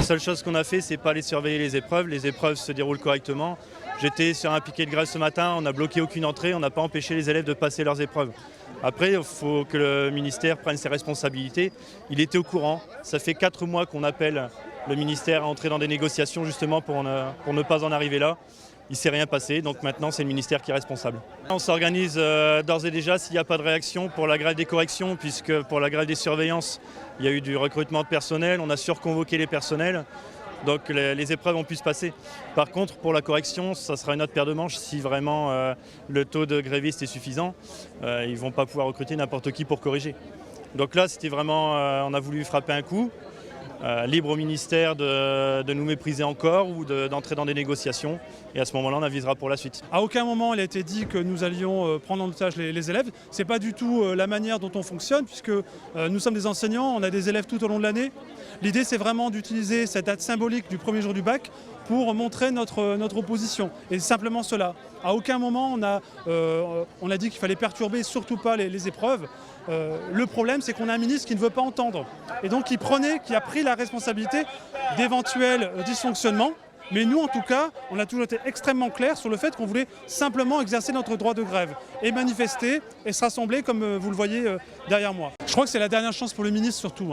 seule chose qu'on a fait, c'est pas aller surveiller les épreuves se déroulent correctement. J'étais sur un piquet de grève ce matin, on n'a bloqué aucune entrée, on n'a pas empêché les élèves de passer leurs épreuves. Après, il faut que le ministère prenne ses responsabilités. Il était au courant, ça fait 4 mois qu'on appelle le ministère à entrer dans des négociations justement pour ne pas en arriver là. Il ne s'est rien passé, donc maintenant c'est le ministère qui est responsable. On s'organise d'ores et déjà s'il n'y a pas de réaction pour la grève des corrections, puisque pour la grève des surveillances, il y a eu du recrutement de personnel, on a surconvoqué les personnels, donc les épreuves ont pu se passer. Par contre, pour la correction, ça sera une autre paire de manches si vraiment le taux de grévistes est suffisant. Ils ne vont pas pouvoir recruter n'importe qui pour corriger. Donc là, c'était vraiment, on a voulu frapper un coup. Libre au ministère de nous mépriser encore ou d'entrer dans des négociations. Et à ce moment-là, on avisera pour la suite. À aucun moment, il a été dit que nous allions prendre en otage les élèves. Ce n'est pas du tout la manière dont on fonctionne, puisque nous sommes des enseignants, on a des élèves tout au long de l'année. L'idée, c'est vraiment d'utiliser cette date symbolique du premier jour du bac pour montrer notre opposition. Et simplement cela. À aucun moment, on a dit qu'il fallait perturber surtout pas les épreuves. Le problème, c'est qu'on a un ministre qui ne veut pas entendre. Et donc, qui a pris la responsabilité d'éventuels dysfonctionnements. Mais nous, en tout cas, on a toujours été extrêmement clairs sur le fait qu'on voulait simplement exercer notre droit de grève et manifester et se rassembler comme vous le voyez derrière moi. Je crois que c'est la dernière chance pour le ministre surtout.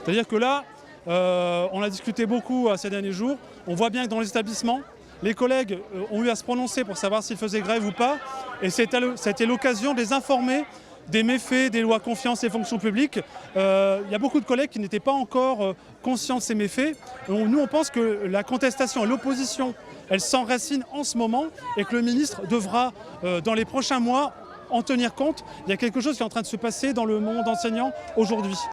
C'est-à-dire que là, on a discuté beaucoup ces derniers jours. On voit bien que dans les établissements, les collègues ont eu à se prononcer pour savoir s'ils faisaient grève ou pas. Et c'était l'occasion de les informer des méfaits des lois confiance et fonction publique. Il y a beaucoup de collègues qui n'étaient pas encore conscients de ces méfaits. Nous, on pense que la contestation et l'opposition, elles s'enracinent en ce moment et que le ministre devra, dans les prochains mois, en tenir compte. Il y a quelque chose qui est en train de se passer dans le monde enseignant aujourd'hui.